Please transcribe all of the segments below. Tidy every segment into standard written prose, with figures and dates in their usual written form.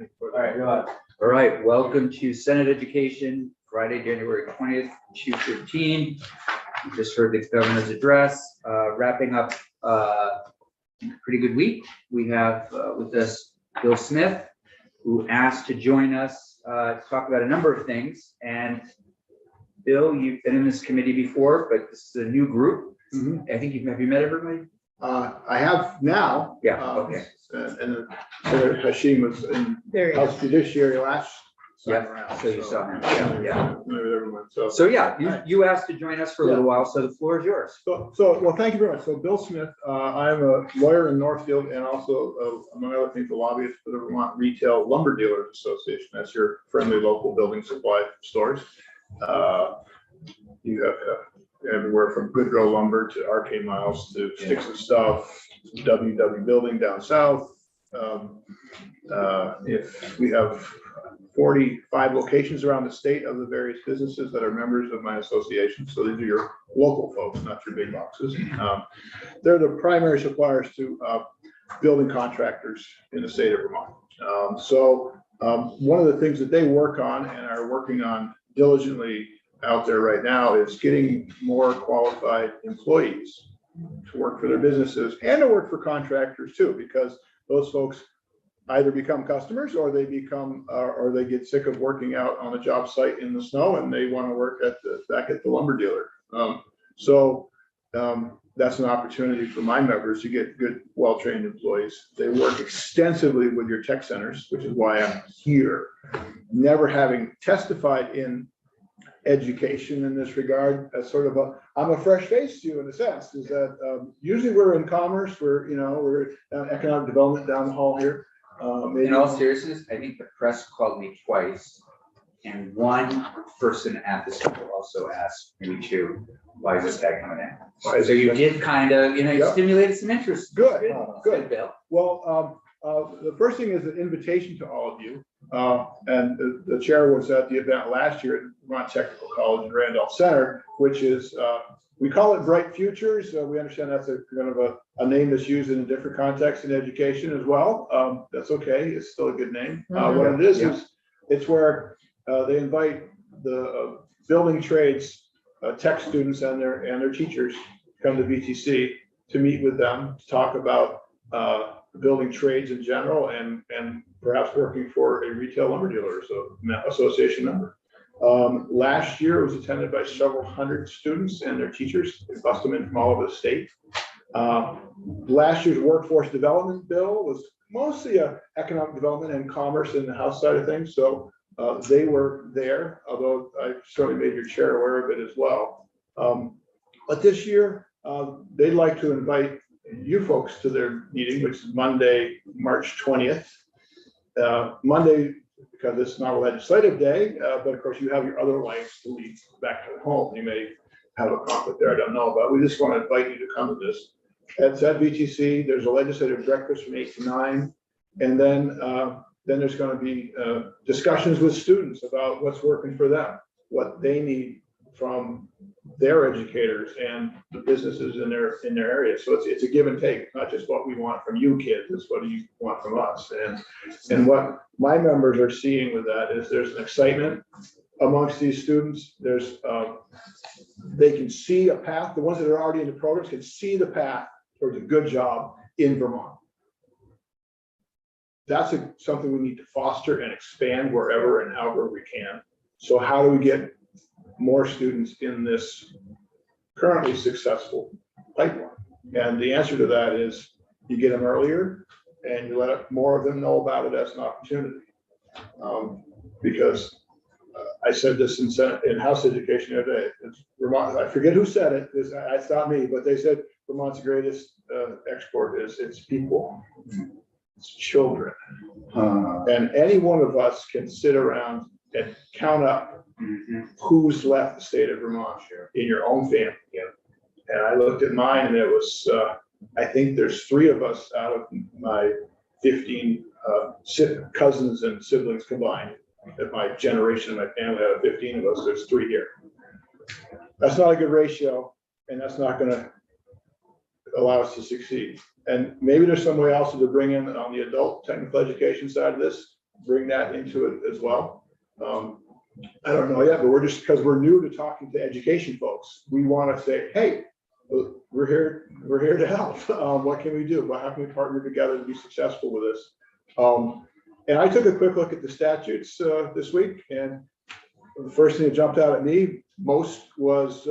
All right, welcome to Senate Education, Friday, January 20th, 2015. You just heard the governor's address, wrapping up a pretty good week. We have with us Bill Smith, who asked to join us to talk about a number of things. And Bill, you've been in this committee before, but this is a new group. I think have you met everybody? I have now. Yeah, okay. And Senator Hashim was in House Judiciary last time around. So you saw him. Yeah. With everyone. So yeah, you asked to join us for a little while, so the floor is yours. Well, thank you very much. So Bill Smith, I'm a lawyer in Northfield and also, among other things, a lobbyist for the Vermont Retail Lumber Dealers Association. That's your friendly local building supply stores. You have everywhere from Goodrow Lumber to Arcade Miles to Sticks and Stuff, WW Building down south. If we have 45 locations around the state of the various businesses that are members of my association. So these are your local folks, not your big boxes. They're the primary suppliers to building contractors in the state of Vermont. One of the things that they work on and are working on diligently out there right now is getting more qualified employees to work for their businesses and to work for contractors too, because those folks either become customers or they become or they get sick of working out on a job site in the snow and they want to work back at the lumber dealer. That's an opportunity for my members to get good, well-trained employees. They work extensively with your tech centers, which is why I'm here. Never having testified in education in this regard, as sort of I'm a fresh face to you in a sense, is that usually we're in commerce, we're economic development down the hall here. In all seriousness, I think the press called me twice, and one person at the school also asked me too, why is this guy coming in? So you did kind of, you stimulated some interest. Good, Bill. Well, the first thing is an invitation to all of you. And the chair was at the event last year at Vermont Technical College in Randolph Center, which is, we call it Bright Futures. We understand that's a kind of a name that's used in a different context in education as well. That's okay. It's still a good name. What it is it's where they invite the building trades tech students and their teachers come to VTC to meet with them to talk about building trades in general and perhaps working for a retail lumber dealer, so association member. Last year it was attended by several hundred students and their teachers. They bust them in from all over the state. Last year's workforce development bill was mostly economic development and commerce in the House side of things. So they were there, although I certainly made your chair aware of it as well. But this year they'd like to invite you folks to their meeting, which is Monday, March 20th. Monday, because it's not a legislative day, but of course you have your other lives to leave back to home. You may have a conflict there, I don't know, but we just want to invite you to come to this. It's at VTC. There's a legislative breakfast from 8 to 9, and then there's going to be discussions with students about what's working for them, what they need from their educators and the businesses in their area. So it's a give and take. It's not just what we want from you kids, it's what do you want from us. And what my members are seeing with that is there's an excitement amongst these students. There's they can see a path. The ones that are already in the programs can see the path towards a good job in Vermont. That's something we need to foster and expand wherever and however we can. So how do we get more students in this currently successful pipeline? And the answer to that is you get them earlier and you let more of them know about it as an opportunity. Because I said this in House Education the other day, Vermont, I forget who said it, it's not me, but they said Vermont's greatest export is its people, it's children. And any one of us can sit around and count up who's left the state of Vermont in your own family. And I looked at mine and it was, I think there's 3 of us out of my 15 cousins and siblings combined. At my generation, my family out of 15 of us, there's 3 here. That's not a good ratio, and that's not going to allow us to succeed. And maybe there's some way also to bring in on the adult technical education side of this, bring that into it as well. I don't know yet, but we're just, because we're new to talking to education folks, we want to say, hey, we're here to help. What can we do? How can we partner together to be successful with this? And I took a quick look at the statutes this week, and the first thing that jumped out at me most was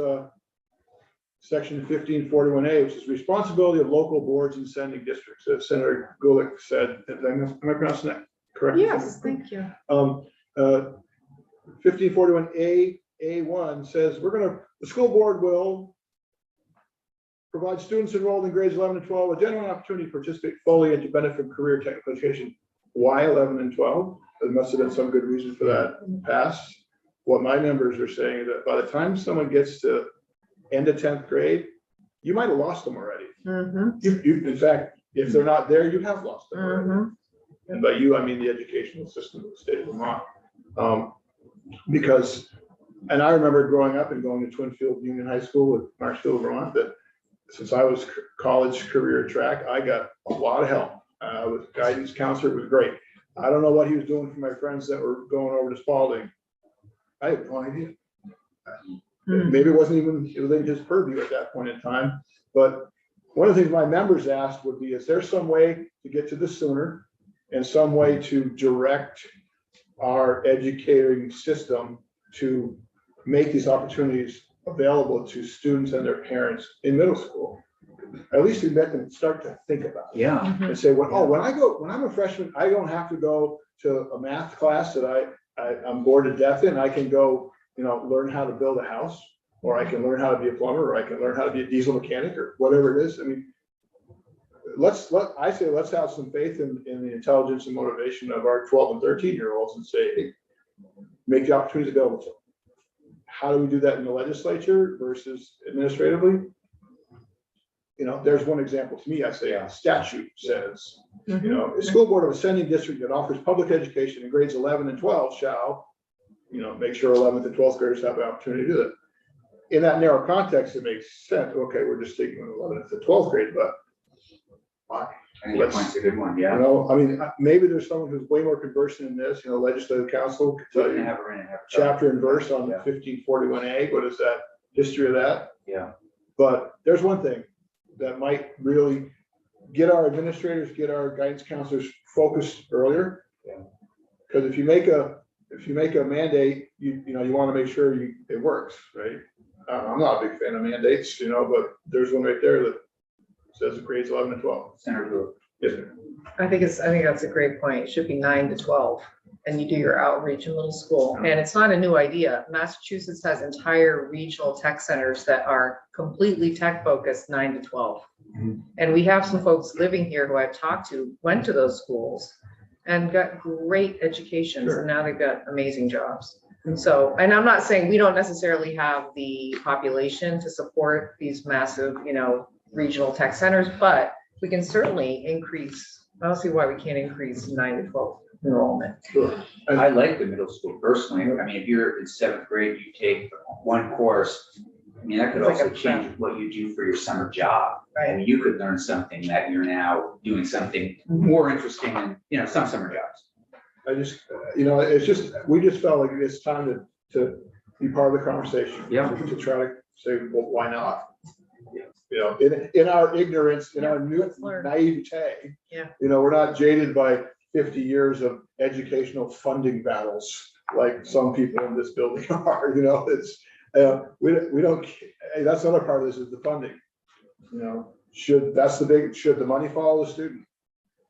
section 1541A, which is responsibility of local boards and sending districts. As Senator Gulick said, am I pronouncing that correctly? Yes, thank you. 1541A, A1 says the school board will provide students enrolled in grades 11 and 12 a genuine opportunity to participate fully and to benefit from career technical education. Why 11 and 12? There must have been some good reason for that in the past. What my members are saying is that by the time someone gets to end of 10th grade, you might have lost them already. In fact, if they're not there, you have lost them already. And by you, I mean the educational system of the state of Vermont. Because, and I remember growing up and going to Twinfield Union High School with Marshfield, Vermont, that since I was college career track, I got a lot of help with guidance counselor. It was great. I don't know what he was doing for my friends that were going over to Spalding. I have no idea. Maybe it wasn't his purview at that point in time. But one of the things my members asked would be, is there some way to get to this sooner and some way to direct our educating system to make these opportunities available to students and their parents in middle school? At least we let them start to think about it. Yeah. And say, when I'm a freshman, I don't have to go to a math class that I'm bored to death in. I can go, learn how to build a house, or I can learn how to be a plumber, or I can learn how to be a diesel mechanic, or whatever it is. I mean, let's have some faith in the intelligence and motivation of our 12 and 13-year-olds and say, hey, make the opportunities available to them. How do we do that in the legislature versus administratively? There's one example to me. I say a statute says, a school board of a sending district that offers public education in grades 11 and 12 shall, make sure 11th and 12th graders have the opportunity to do that. In that narrow context, it makes sense. Okay, we're just taking 11th and 12th grade, but why? I think that point's a good one. Yeah. Maybe there's someone who's way more conversant in this. Legislative council could tell you chapter and verse on 1541A. What is that history of that? Yeah. But there's one thing that might really get our administrators, get our guidance counselors focused earlier. Because if you make a mandate, you want to make sure it works, right? I'm not a big fan of mandates, but there's one right there that says grades 11 and 12. Senator. Yes, sir. I think that's a great point. It should be 9 to 12, and you do your outreach in middle school. And it's not a new idea. Massachusetts has entire regional tech centers that are completely tech focused 9 to 12. And we have some folks living here who I've talked to, went to those schools and got great educations, and now they've got amazing jobs. So, and I'm not saying we don't necessarily have the population to support these massive, regional tech centers, but we can certainly increase. I don't see why we can't increase 9 to 12 enrollment. Sure. I like the middle school personally. I mean, if you're in 7th grade, you take one course. I mean, that could It's like also change what you do for your summer job. Right. And you could learn something that you're now doing something more interesting in, some summer jobs. I just, we just felt like it's time to be part of the conversation. Yeah. To try to say, well, why not? In our ignorance, in our naivete. Yeah. We're not jaded by 50 years of educational funding battles like some people in this building are. It's we don't. That's another part of this is the funding. Should the money follow the student,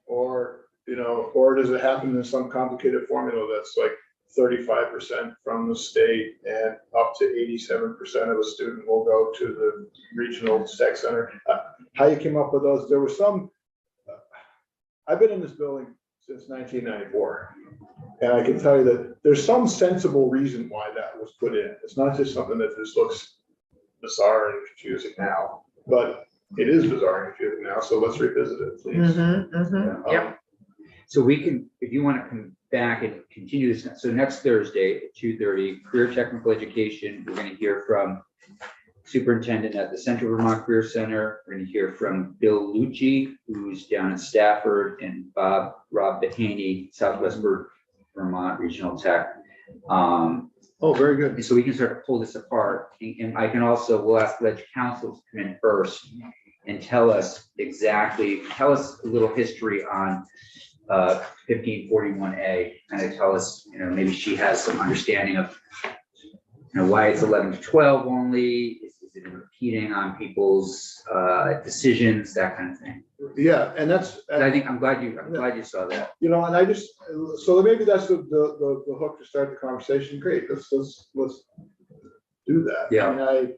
or does it happen in some complicated formula that's like 35% from the state and up to 87% of a student will go to the regional tech center? How you came up with those? There was some. I've been in this building since 1994, and I can tell you that there's some sensible reason why that was put in. It's not just something that just looks bizarre and confusing now, but it is bizarre and confusing now. So let's revisit it, please. Yep. So we can, if you want to come back and continue this. So next Thursday at 2:30, career technical education. We're going to hear from superintendent at the Central Vermont Career Center. We're going to hear from Bill Lucci, who's down in Stafford, and Rob Behaney, Southwest Vermont Regional Tech. Oh, very good. And so we can sort of pull this apart. And I can also, we'll ask Ledge Council to come in first and tell us a little history on 1541A, kind of tell us, maybe she has some understanding of, why it's 11 to 12 only. Is it impeding on people's decisions, that kind of thing. Yeah, and that's, And I think I'm glad you saw that. and I just, so maybe that's the hook to start the conversation. Great, let's do that. Yeah.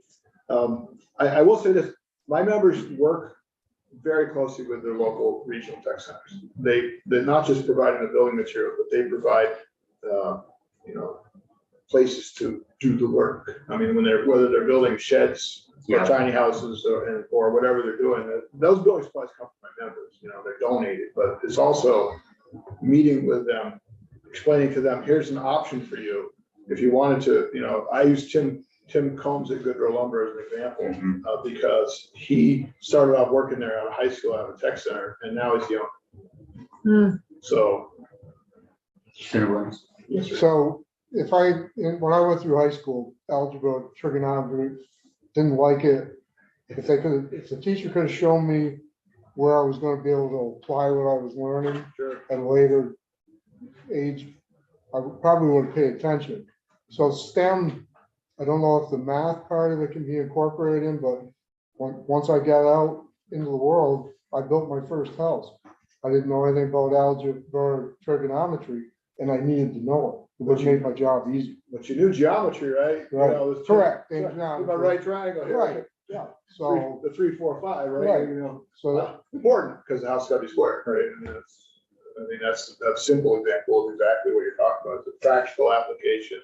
I will say this, my members work very closely with their local regional tech centers. They're not just providing the building material, but they provide, places to do the work. I mean, whether they're building sheds or Yeah. tiny houses or whatever they're doing, those building supplies come from my members, they're donated, but it's also meeting with them, explaining to them, here's an option for you. If you wanted to, I use Tim Combs at Goodrow Lumber as an example, Mhm. because he started off working there out of high school, out of a tech center, and now he's the owner. So. Senator Williams. So when I went through high school, algebra, trigonometry, didn't like it. If the teacher could have shown me where I was going to be able to apply what I was learning Sure. at a later age, I probably would have paid attention. So STEM, I don't know if the math part of it can be incorporated in, but once I got out into the world, I built my first house. I didn't know anything about algebra or trigonometry, and I needed to know it. It would make my job easy. But you knew geometry, right? Right. It's Correct. With And my geometry. right triangle here. Right. Yeah. So, The 3, 4, 5, right? Right. so Important, because the house got to be square, right? That's a simple example of exactly what you're talking about. It's a practical application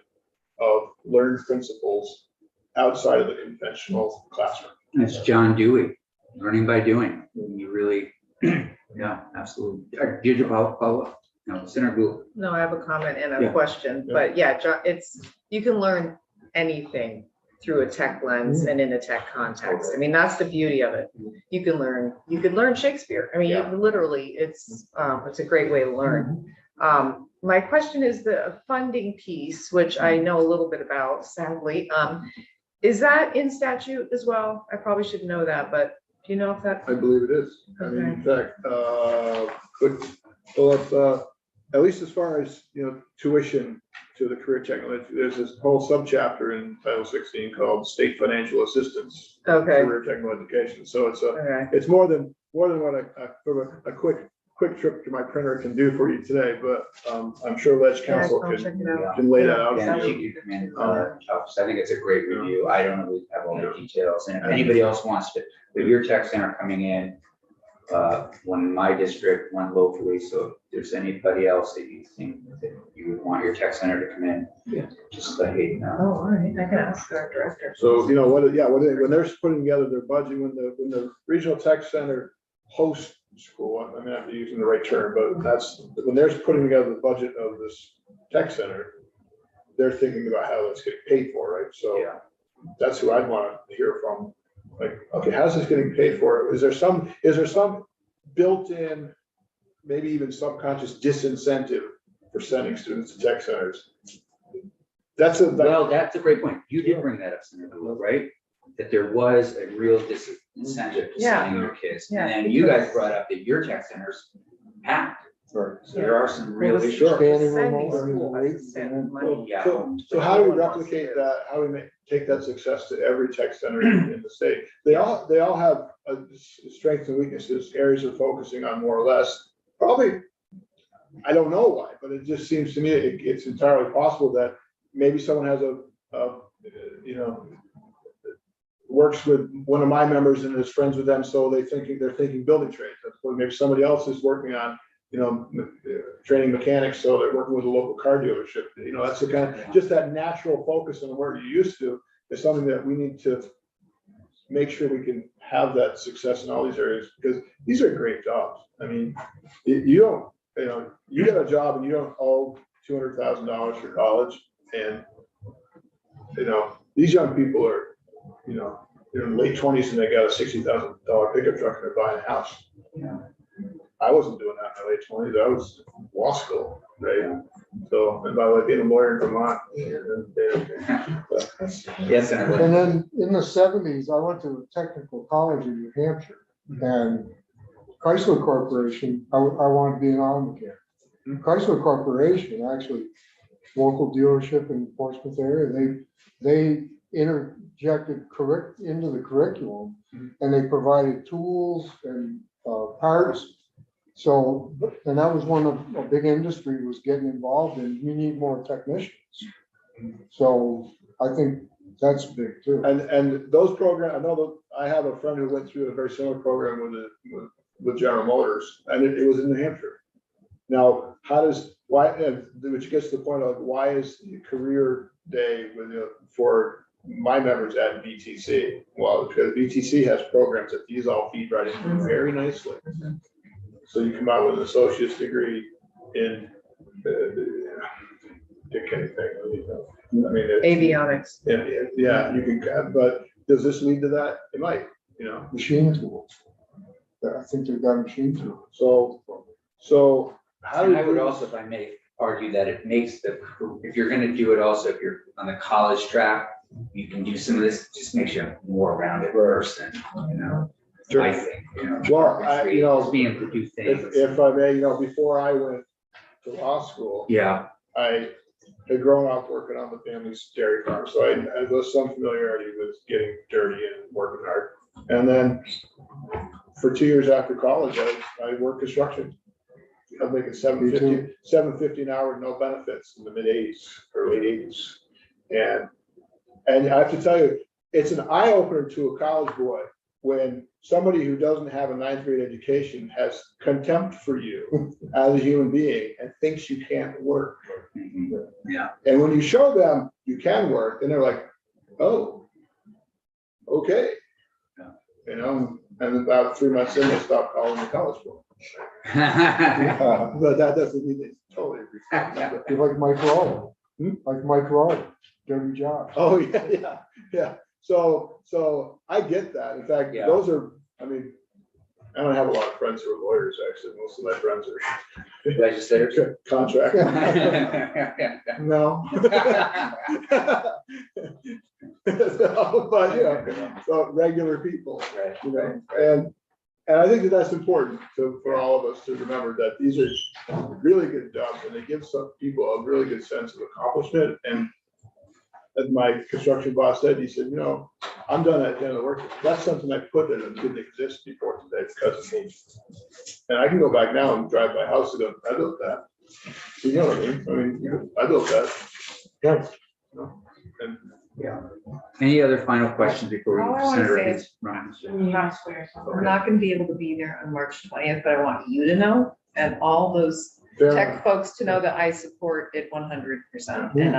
of learned principles outside of the conventional classroom. It's John Dewey, learning by doing. You really, yeah, absolutely. Did you follow up? No, Senator Gould. No, I have a comment and Yeah. a question, but yeah, you can learn anything through a tech lens and in a tech context. I mean, that's the beauty of it. You can learn Shakespeare. I mean, Yeah. literally, it's a great way to learn. My question is the funding piece, which I know a little bit about, sadly. Is that in statute as well? I probably should know that, but do you know if that? I believe it is. I mean, in fact, at least as far as, tuition to the career technology, there's this whole subchapter in Title 16 called State Financial Assistance. Okay. Career technical education. So Okay. it's more than what a quick trip to my printer can do for you today, but I'm sure Ledge Council I'll check it out. can lay that out Yeah, for she you. could come in, I think it's a great review. I don't really have all the details. And if anybody else wants to, with your tech center coming in, one in my district, one locally, so if there's anybody else that you think that you would want your tech center to come in, just let Hayden know. Oh, all right. I can ask our director. So, when they're putting together their budget, when the regional tech center hosts school, I mean, I'm using the right term, but that's, when they're putting together the budget of this tech center, they're thinking about how that's getting paid for, right? So Yeah. that's who I'd want to hear from. Like, okay, how's this getting paid for? Is there some built-in, maybe even subconscious disincentive for sending students to tech centers? That's a great point. You did bring that up, Senator Gould, right? That there was a real disincentive to Yeah. sending your kids. Yeah. And then you guys brought up that your tech centers packed. So there are some real Well, the issues. Standing sending room only, school has to the send money. Yeah. So how do we replicate that? How do we take that success to every tech center in the state? They all have strengths and weaknesses, areas of focusing on more or less. Probably, I don't know why, but it just seems to me it's entirely possible that maybe someone has works with one of my members and is friends with them, so they're thinking building trades. Maybe somebody else is working on, training mechanics, so they're working with a local car dealership. That's the kind of, just that natural focus on where you're used to is something that we need to make sure we can have that success in all these areas, because these are great jobs. I mean, you get a job and you don't owe $200,000 for college, and these young people are, they're in late 20s and they got a $60,000 pickup truck and they're buying a house. Yeah. I wasn't doing that in my late 20s. I was in law school, right? So, and by the way, being a lawyer in Vermont. Yes, And then in the seventies, I went to a technical college in New Hampshire, and Chrysler Corporation, I wanted to be an auto mechanic. Chrysler Corporation, actually, local dealership in Portsmouth area, they interjected into the curriculum, and they provided tools and parts. So, and that was one of a big industry was getting involved in, we need more technicians. So I think that's big too. And those programs, I know that I have a friend who went through a very similar program with General Motors, and it was in New Hampshire. Now, which gets to the point of why is the career day for my members at BTC? Well, because BTC has programs that these all feed right into very nicely. So you come out with an associate's degree in pick anything. I mean, Avionics. yeah, you can, but does this lead to that? It might, Machine tools. I think they've got machine tools. So how do And I would we, also, if I may, argue that it makes if you're gonna do it also, if you're on the college track, you can do some of this, just makes you a more rounded person, Sure. I think, Well, just being able to do things. if I may, before I went to law school, Yeah, I had grown up working on the family's dairy farm, so I was some familiarity with getting dirty and working hard. And then for 2 years after college, I worked construction. I was making $750 an hour, no benefits in the mid-80s, early 80s. And I have to tell you, it's an eye opener to a college boy when somebody who doesn't have a 9th grade education has contempt for you as a human being and thinks you can't work. yeah. And when you show them you can work, and they're like, oh, okay. And about 3 months in, they stop calling me college boy. But that doesn't mean they totally agree. You're like Mike Rowe, like Mike Rowe, dirty job. Oh, yeah. So I get that. In fact, Yeah. those are, I don't have a lot of friends who are lawyers, actually. Most of my friends are Legislators. contract. No. So, but, so regular people, Right. and I think that that's important for all of us to remember that these are really good jobs and they give some people a really good sense of accomplishment. And as my construction boss said, he said, I'm done at the end of the work. That's something I put in that didn't exist before today because of me. And I can go back now and drive my house and go, I built that. You know what I mean? I built that. Yeah. And Yeah. Any other final questions before All I we wanna Senator say Hayes runs? I'm not gonna be able to be there on March 20th, but I want you to know, and all those fair Tech enough. folks to know that I support it 100%. And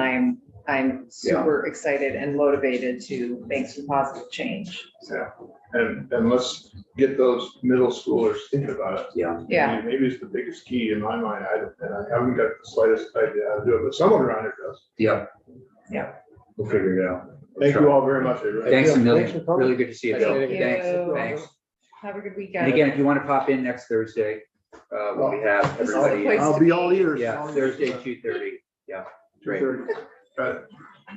I'm super excited and motivated to make some positive change. And let's get those middle schoolers thinking about it. Yeah. Yeah. I mean, maybe it's the biggest key in my mind. I haven't got the slightest idea how to do it, but someone around here does. Yeah. Yeah. We'll figure it out. Thank you all very much. everybody. Thanks a Thanks million. for coming. Really good to see you, Bill. Thank you. Thanks. Have a good And weekend. again, if you want to pop in next Thursday, when we have This is the everybody. place I'll be all ears. Yeah, Thursday, 2:30. Yeah, great. 2:30. Got it.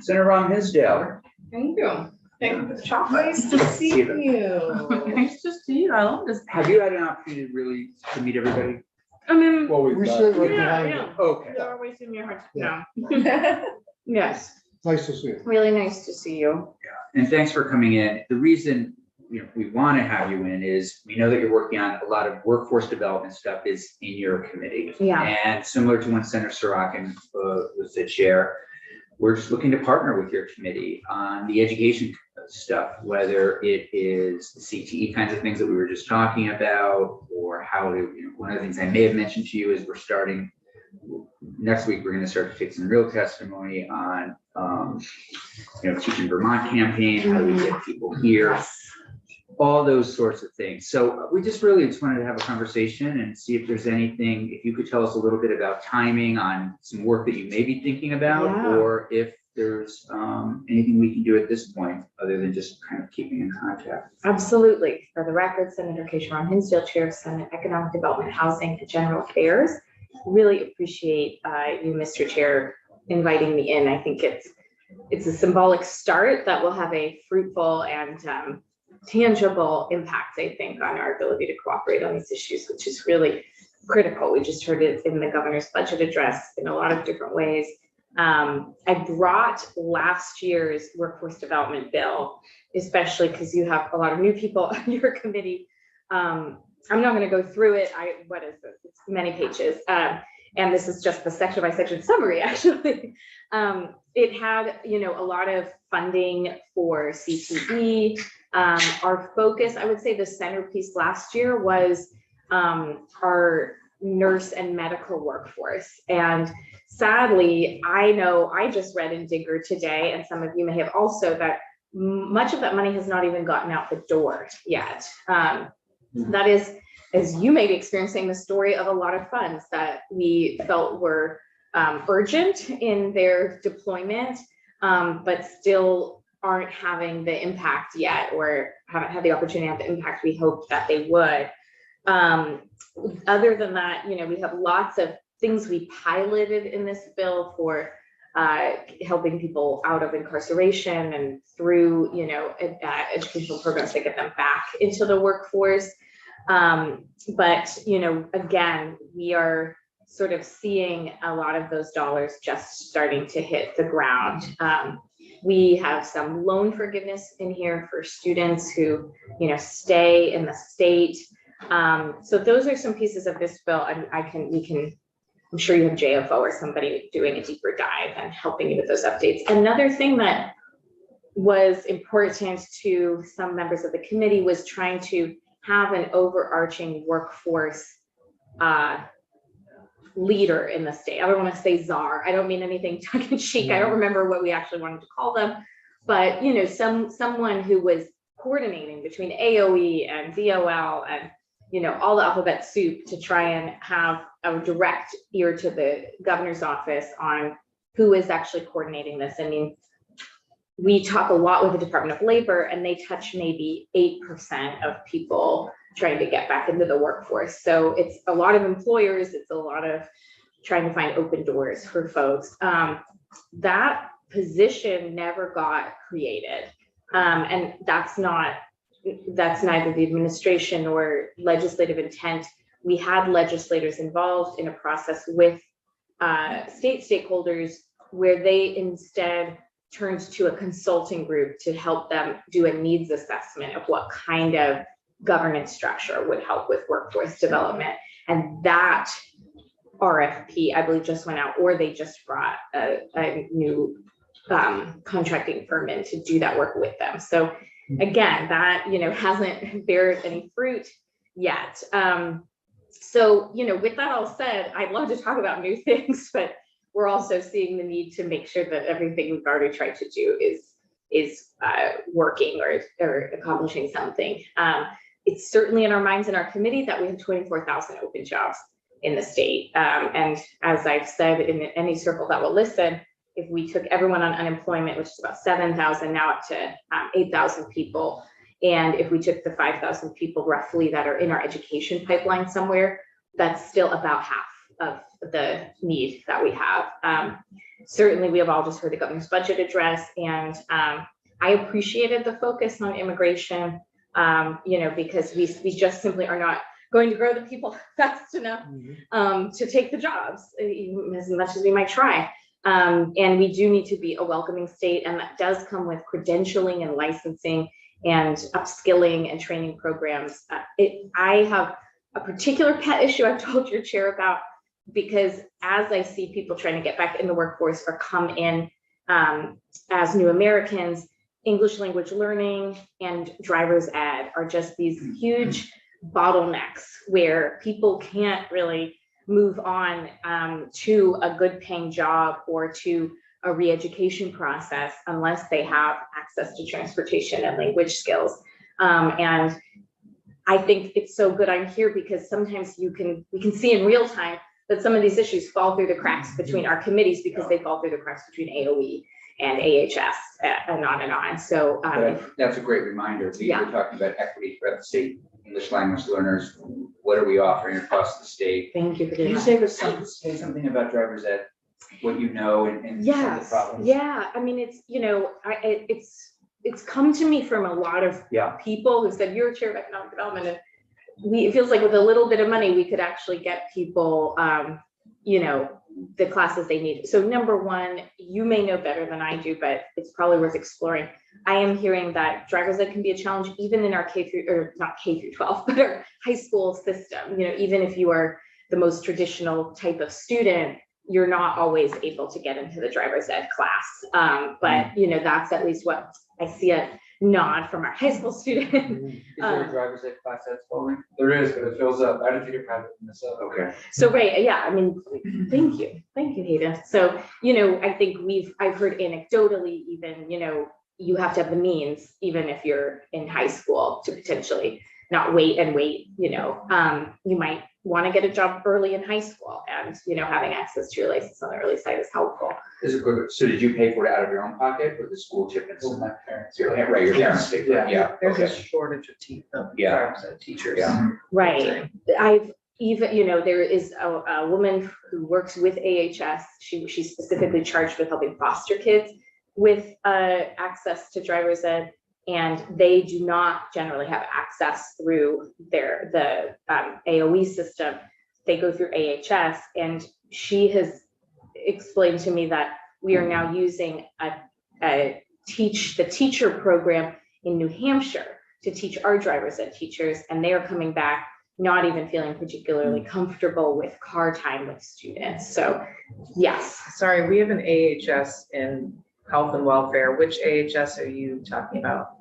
Senator Ron Hinsdale. Thank you. Thank you for the chocolate. Nice to see you. Nice to see you. I love this. Have you had an opportunity to meet everybody? I mean, We sit right yeah, behind you. yeah. Okay. You're always in your heart. Yeah. No. Yes, Nice to see you. really nice to see you. And thanks for coming in. The reason, we want to have you in is we know that you're working on a lot of workforce development stuff is in your committee. Yeah. And similar to when Senator Sorokin was the chair, we're just looking to partner with your committee on the education stuff, whether it is the CTE kinds of things that we were just talking about, or how to, one of the things I may have mentioned to you is we're starting, next week, we're going to start to take some real testimony on, Teaching Vermont campaign, how do we get people here, all those sorts of things. So we just wanted to have a conversation and see if there's anything, if you could tell us a little bit about timing on some work that you may be thinking about, Yeah. or if there's anything we can do at this point, other than just kind of keeping in contact. Absolutely. For the record, Senator Keisha Ron Hinsdale, Chair of Senate Economic Development, Housing and General Affairs. really appreciate you, Mr. Chair, inviting me in. I think it's a symbolic start that will have a fruitful and tangible impact, I think, on our ability to cooperate on these issues, which is really critical. We just heard it in the governor's budget address in a lot of different ways. I brought last year's workforce development bill, especially because you have a lot of new people on your committee. I'm not going to go through it. What is it? It's many pages. And this is just the section by section summary, actually. It had, a lot of funding for CTE. Our focus, I would say the centerpiece last year was our nurse and medical workforce. And sadly, I know I just read in Digger today, and some of you may have also, that much of that money has not even gotten out the door yet. That is, as you may be experiencing, the story of a lot of funds that we felt were urgent in their deployment, but still aren't having the impact yet, or haven't had the opportunity to have the impact we hoped that they would. Other than that, we have lots of things we piloted in this bill for helping people out of incarceration and through, educational programs to get them back into the workforce. But, again, we are sort of seeing a lot of those dollars just starting to hit the ground. We have some loan forgiveness in here for students who, stay in the state. So those are some pieces of this bill, and I'm sure you have JFO or somebody doing a deeper dive and helping you with those updates. Another thing that was important to some members of the committee was trying to have an overarching workforce leader in the state. I don't want to say czar. I don't mean anything tongue in cheek. I don't remember what we actually wanted to call them, but someone who was coordinating between AOE and DOL and all the alphabet soup to try and have a direct ear to the governor's office on who is actually coordinating this. I mean, we talk a lot with the Department of Labor, and they touch maybe 8% of people trying to get back into the workforce. So it's a lot of employers, it's a lot of trying to find open doors for folks. That position never got created. And that's neither the administration nor legislative intent. We had legislators involved in a process with state stakeholders where they instead turned to a consulting group to help them do a needs assessment of what kind of governance structure would help with workforce development. And that RFP, I believe, just went out, or they just brought a new contracting firm in to do that work with them. So again, that hasn't beared any fruit yet. So with that all said, I'd love to talk about new things, but we're also seeing the need to make sure that everything we've already tried to do is working or accomplishing something. It's certainly in our minds in our committee that we have 24,000 open jobs in the state. And as I've said in any circle that will listen, if we took everyone on unemployment, which is about 7,000 now up to 8,000 people, and if we took the 5,000 people roughly that are in our education pipeline somewhere, that's still about half of the need that we have. Certainly, we have all just heard the governor's budget address, and I appreciated the focus on immigration, because we just simply are not going to grow the people fast enough to take the jobs, as much as we might try. And we do need to be a welcoming state, and that does come with credentialing and licensing and upskilling and training programs. I have a particular pet issue I've told your chair about, because as I see people trying to get back in the workforce or come in as new Americans, English language learning and driver's ed are just these huge bottlenecks where people can't really move on to a good paying job or to a re-education process unless they have access to transportation and language skills. And I think it's so good I'm here, because sometimes we can see in real time that some of these issues fall through the cracks between our committees, because they fall through the cracks between AOE and AHS and on and on. So that's a great reminder. We're talking about equity throughout the state English language learners, what are we offering across the state? Thank you for Can doing you that. say something about driver's ed, what you know and some of the Yes, problems? yeah, I mean, it's, it's come to me from a lot of Yeah. people who said, you're chair of economic development, and it feels like with a little bit of money, we could actually get people, the classes they need. So number one, you may know better than I do, but it's probably worth exploring. I am hearing that driver's ed can be a challenge even in our not K through 12, but our high school system. Even if you are the most traditional type of student, you're not always able to get into the driver's ed class. But that's at least what I see a nod from our high school student. Is there a driver's ed class that's following? There is, but it fills up. I didn't think it probably myself. Okay. So, right, yeah, I mean, thank you, Hayden. So, I think I've heard anecdotally even, you have to have the means, even if you're in high school, to potentially not wait. You might want to get a job early in high school, and, having access to your license on the early side is helpful. Is it good? So did you pay for it out of your own pocket or the school chip in? Well, my parents. Your parents paid for it, yeah. There's a Okay. shortage of Yeah. drivers and teachers. Yeah. Right. I've even, there is a woman who works with AHS. She's specifically charged with helping foster kids with access to driver's ed, and they do not generally have access through the AOE system. They go through AHS, and she has explained to me that we are now using the teacher program in New Hampshire to teach our driver's ed teachers, and they are coming back not even feeling particularly comfortable with car time with students. So yes. Sorry, we have an AHS in health and welfare. Which AHS are you talking about?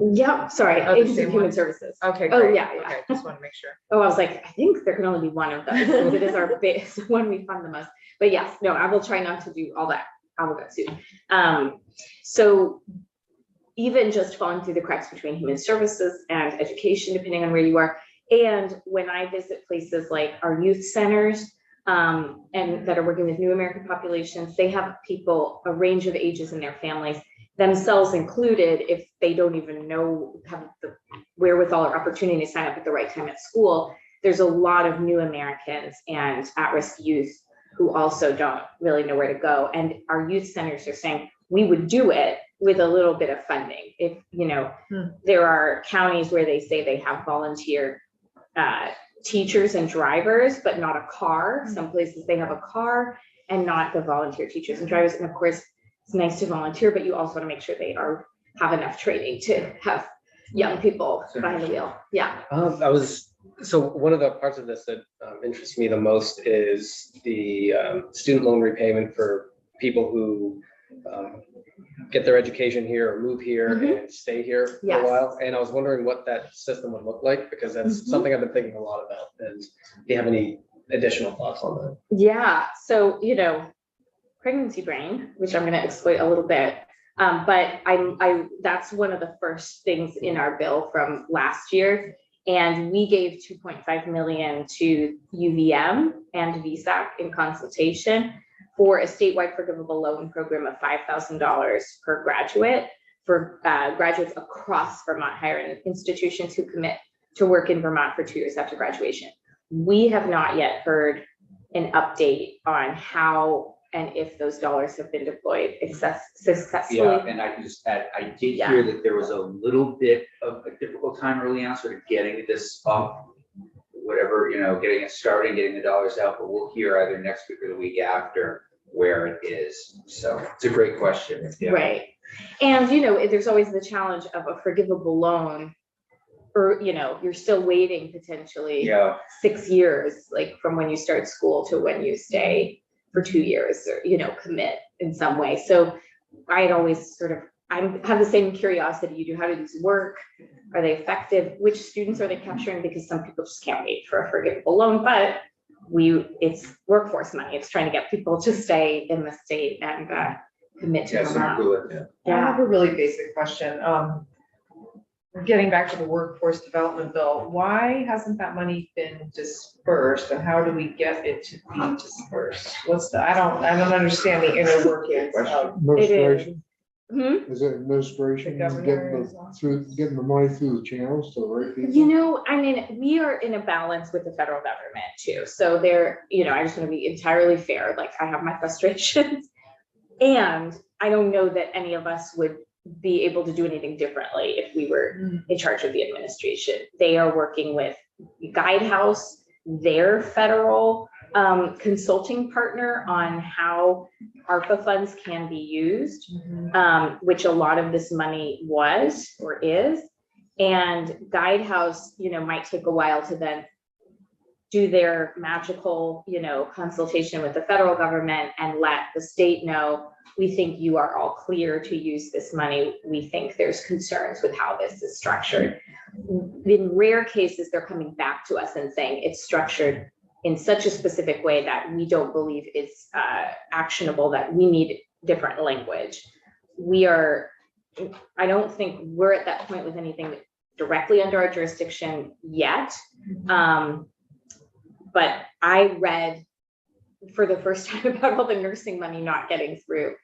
Yep, sorry, Oh, the Agency same of Human one. Services. Okay, Oh, great. yeah, yeah. Okay, just want to make sure. Oh, I was like, I think there can only be one of those, because it is our base, one we fund the most. But yes, no, I will try not to do all that. I will go soon. So even just falling through the cracks between human services and education, depending on where you are. And when I visit places like our youth centers, and that are working with new American populations, they have people, a range of ages in their families, themselves included, if they don't even have the wherewithal or opportunity to sign up at the right time at school. There's a lot of new Americans and at-risk youth who also don't really know where to go. And our youth centers are saying, we would do it with a little bit of funding. If, there are counties where they say they have volunteer teachers and drivers, but not a car. Some places they have a car and not the volunteer teachers and drivers. And of course, it's nice to volunteer, but you also want to make sure they have enough training to have young people behind the wheel. Yeah. So one of the parts of this that interests me the most is the student loan repayment for people who get their education here or move here and stay here for Yes. a while. And I was wondering what that system would look like, because that's something I've been thinking a lot about. And do you have any additional thoughts on that? Yeah. So, pregnancy brain, which I'm going to exploit a little bit. But that's one of the first things in our bill from last year. And we gave 2.5 million to UVM and VSAC in consultation for a statewide forgivable loan program of $5,000 per graduate for graduates across Vermont higher institutions who commit to work in Vermont for 2 years after graduation. We have not yet heard an update on how and if those dollars have been deployed successfully. Yeah, and I can just add, I did hear that there was a little bit of a difficult time early on, sort of getting this up, whatever, getting it started, getting the dollars out, but we'll hear either next week or the week after where it is. So it's a great question. Yeah. Right. And, there's always the challenge of a forgivable loan, or, you're still waiting potentially Yeah. 6 years, like from when you start school to when you stay for 2 years, or, commit in some way. So I'd always I have the same curiosity you do. How do these work? Are they effective? Which students are they capturing? Because some people just can't wait for a forgivable loan, but it's workforce money. It's trying to get people to stay in the state and commit to Yes, Vermont. absolutely. I have a really basic question. Getting back to the workforce development bill, why hasn't that money been dispersed, and how do we get it to be dispersed? I don't understand the inner workings of. Administration. Is it administration, The governor getting is on. getting the money through the channels to the right people? You know, I mean, we are in a balance with the federal government too. So there, you know, I just want to be entirely fair. Like I have my frustrations. And I don't know that any of us would be able to do anything differently if we were in charge of the administration. They are working with Guidehouse, their federal consulting partner on how ARPA funds can be used, which a lot of this money was or is. And Guidehouse, you know, might take a while to then do their magical, you know, consultation with the federal government and let the state know, we think you are all clear to use this money. We think there's concerns with how this is structured. In rare cases, they're coming back to us and saying it's structured in such a specific way that we don't believe is actionable, that we need different language. I don't think we're at that point with anything directly under our jurisdiction yet. But I read for the first time about all the nursing money not getting through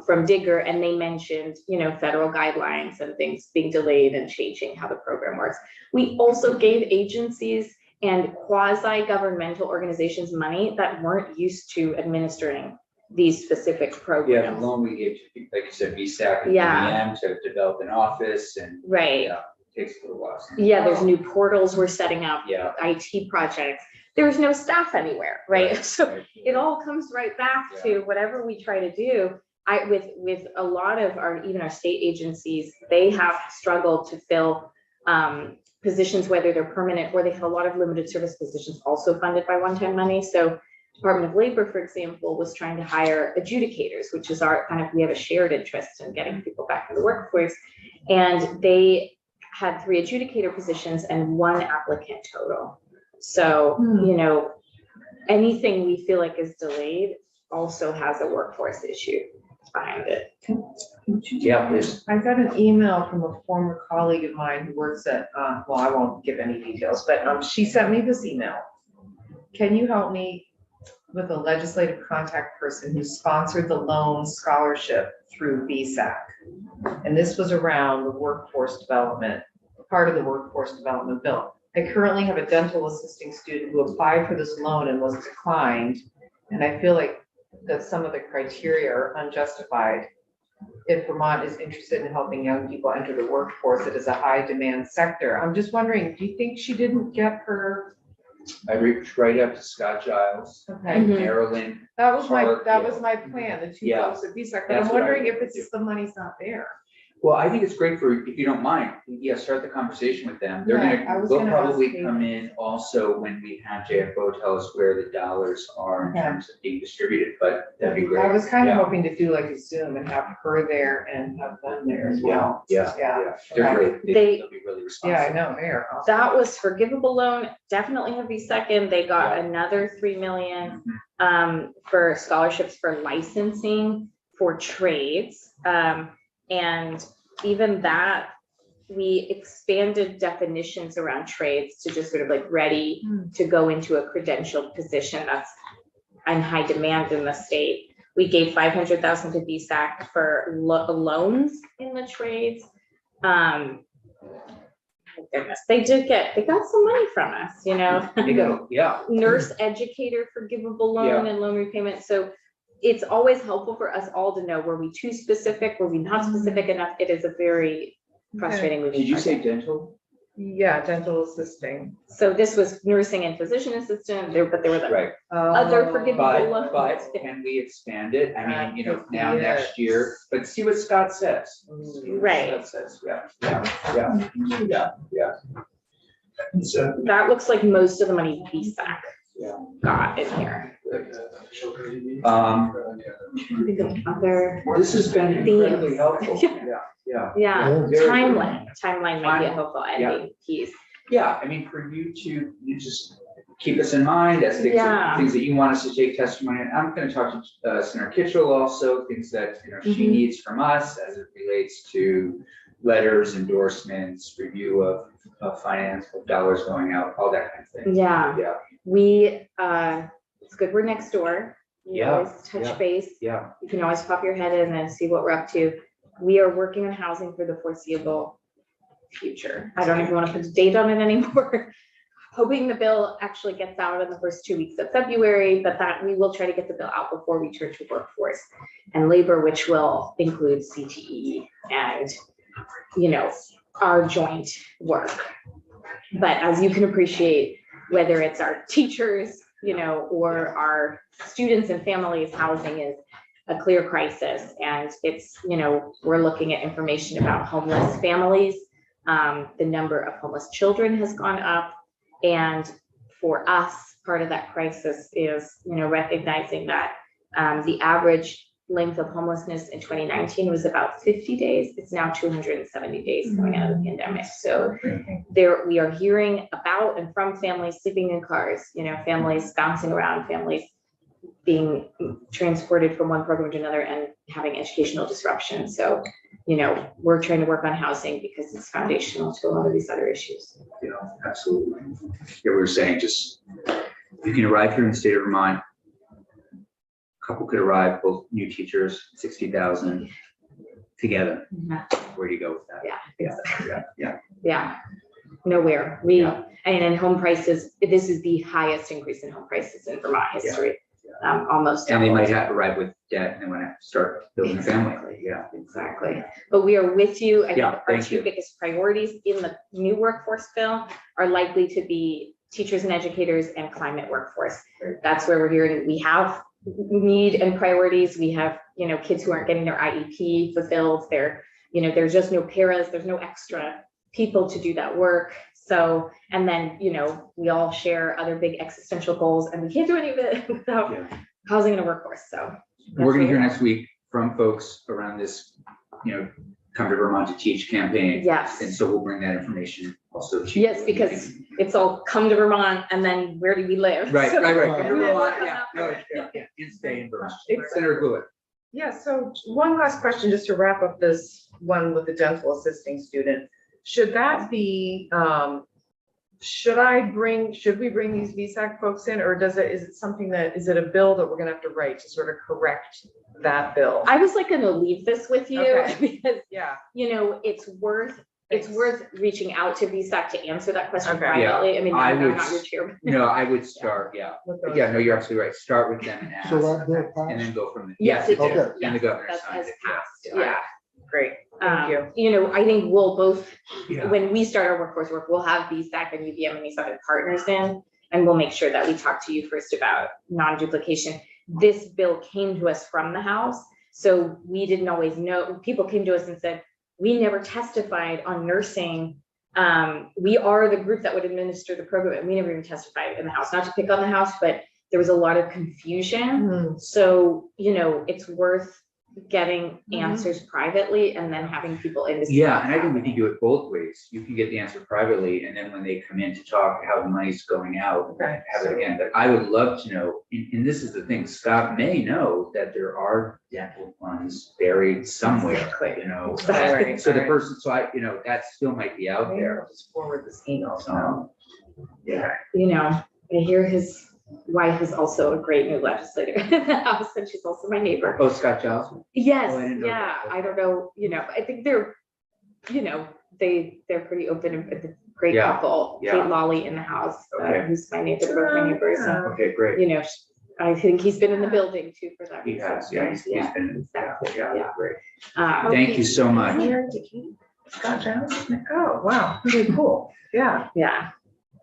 from Digger, and they mentioned, you know, federal guidelines and things being delayed and changing how the program works. We also gave agencies and quasi-governmental organizations money that weren't used to administering these specific Yeah, programs. the loan we gave to, like you said, VSAC and Yeah. BM to develop an office and. Right. Yeah, takes a little while. Yeah, there's new portals we're setting up, Yeah. IT projects. There's no staff anywhere, right? So Right. it all comes right back to whatever we try to do. With a lot of even our state agencies, they have struggled to fill positions, whether they're permanent or they have a lot of limited service positions also funded by one-time money. So Department of Labor, for example, was trying to hire adjudicators, which is our we have a shared interest in getting people back in the workforce. And they had 3 adjudicator positions and 1 applicant total. So, you know, anything we feel like is delayed also has a workforce issue behind it. Yeah, please. I got an email from a former colleague of mine who works at, well, I won't give any details, but she sent me this email. Can you help me with a legislative contact person who sponsored the loan scholarship through VSAC? And this was around the workforce development, part of the workforce development bill. I currently have a dental assisting student who applied for this loan and was declined. And I feel like that some of the criteria are unjustified. If Vermont is interested in helping young people enter the workforce, it is a high demand sector. I'm just wondering, do you think she didn't get her? I reached right up to Scott Giles, Okay, and Mhm. Marilyn. that was my Yeah. plan, the 2 Yeah. folks at VSAC, but That's I'm what I wondering if would it's the money's not there. Well, I think it's great for, if you don't mind, start the conversation with them. They're Right, I was they'll gonna ask probably Kate. come in also when we have JFO tell us where the dollars are in Okay. terms of being distributed, but that'd be great. I was kind of Yeah. hoping to do like a Zoom and have her there and have them there as well. Yeah, Yeah. They're Okay. great. They'll be really Yeah, I responsive. know, they are awesome. That was forgivable loan, definitely have second. They got another 3 million for scholarships for licensing for trades. And even that, we expanded definitions around trades to just sort of like ready to go into a credentialed position that's in high demand in the state. We gave 500,000 to BSAC for loans in the trades. My goodness, they got some money from us, you know. They go, yeah. Nurse educator forgivable loan and loan repayment. So it's always helpful for us all to know, were we too specific? Were we not specific enough? It is a very frustrating moving Did you say target. dental? Yeah, dental assisting. So this was nursing and physician assistant there, but there were the Right, other forgivable but loans. can we expand it? I mean, you know, now Yes. next year, but see what Scott says. See what Right. Scott says, yeah. So, That looks like most of the money BSAC Yeah. got in here. Um, Think of other, this has been incredibly Themes. helpful, yeah. yeah, Very timeline might be a helpful ending piece. Yeah, I mean, for you to, you just keep us in mind as Yeah. things that you want us to take testimony. And I'm gonna talk to Senator Kitchell also, things that, you know, she Mhm. needs from us as it relates to letters, endorsements, review of finance, of dollars going out, all that kind of thing. Yeah, Yeah, we, it's good we're next door. We Yeah, always touch yeah. base. yeah, You can always pop your head in and see what we're up to. we are working on housing for the foreseeable future. I don't even want to put a date on it anymore. Hoping the bill actually gets out in the first 2 weeks of February, but that we will try to get the bill out before we turn to workforce and labor, which will include CTE and, you know, our joint work. But as you can appreciate, whether it's our teachers, you know, or our students and families, housing is a clear crisis. And it's, you know, we're looking at information about homeless families. The number of homeless children has gone up. And for us, part of that crisis is, you know, recognizing that the average length of homelessness in 2019 was about 50 days. It's now 270 days coming out of the pandemic. So there we are hearing about and from families sleeping in cars, you know, families bouncing around, families being transported from one program to another and having educational disruption. So, you know, we're trying to work on housing because it's foundational to a lot of these other issues. Yeah, absolutely. Yeah, we were saying just, you can arrive here in the state of Vermont. Couple could arrive, both new teachers, 60,000 together. Where do you go with that? Yeah, nowhere. We, Yeah. and in home prices, this is the highest increase in home prices in Vermont history. Almost. And they doubled. might have to arrive with debt and they want to start building a family. Yeah. Exactly. But we are with you. I think Yeah, our thank two you. biggest priorities in the new workforce bill are likely to be teachers and educators and climate workforce. That's where we're hearing we have need and priorities. We have, you know, kids who aren't getting their IEP fulfilled. They're, you know, there's just no paras, there's no extra people to do that work. So, and then, you know, we all share other big existential goals and we can't do any of it without Yeah. housing and a workforce. So We're gonna hear next week from folks around this, you know, Come to Vermont to Teach campaign. yes. And so we'll bring that information also to you. Yes, because it's all come to Vermont and then where do we live? Right, So- right, right. Come Come to Yeah. Vermont, yeah, no, yeah, and stay in Vermont. Senator Gulick. Yeah, so one last question, just to wrap up this one with the dental assisting student. Should that be, should we bring these VSAC folks in, or is it something that, is it a bill that we're gonna have to write to sort of correct that bill? I was like gonna leave this with you Okay. because, Yeah, you know, it's worth reaching out to VSAC to answer that question Okay. privately. I mean, I I'm would not your chairman. No, I would start, yeah. with those- Yeah, no, you're absolutely right. Start with them and ask, So that bill and then passed? go from there. Yes, it did. did. And the Yes, governor that signed has it. passed, Yeah. yeah. Great, thank you. You know, I think we'll both, Yeah. when we start our workforce work, we'll have VSAC and UVM and these other partners in, and we'll make sure that we talk to you first about non-duplication. This bill came to us from the House, so we didn't always know. People came to us and said, we never testified on nursing. We are the group that would administer the program, and we never even testified in the House, not to pick on the House, but there was a lot of confusion. Mhm. So, you know, it's worth getting Mhm. answers privately and then having people in. to see Yeah, what's and I think we happening. can do it both ways. You can get the answer privately, and then when they come in to talk how the money's going out, Okay. have it again. But I would love to know, and this is the thing, Scott may know that there are dental funds buried somewhere, Exactly. you know. Alright, So the alright. person, so I, you know, that still might be out Maybe there. I'll just forward this email. Yeah, You know, I hear his wife is also a great new legislator in the House, and she's also my neighbor. oh, Scott Johnson. Yes, Oh, I didn't know yeah, that. I don't know, you know, I think they're, you know, they're pretty open and a great Yeah, couple. yeah. Kate Lawley in the House, Okay. who's my neighbor, they're both my neighbors, and, Okay, great. you know, I think he's been in the building too for that He reason. has, yeah, he's been, Exactly, yeah, yeah. great. Um, Thank you so much. Where did he- Scott Johnson? Oh, wow, really cool. Yeah, Yeah,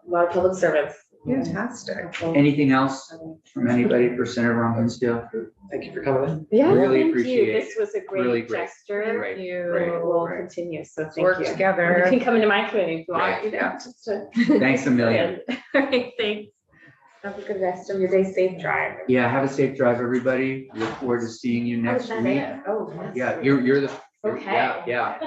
a lot of public servants. fantastic. Anything else from anybody for Senator Ron Hinsdale? Thank you for coming in. Yeah, Really thank you. appreciate This was a Really great great. gesture. Great, Thank you. great. We'll Right. continue, so thank Work you. You together. can come into my community if you want, Right, you know, yeah. just to. Thanks a million. All right, thanks. Have a good rest of your day, safe drive. Yeah, have a safe drive, everybody. Look forward to seeing you next week. Oh, Yeah, you're the, Okay. yeah.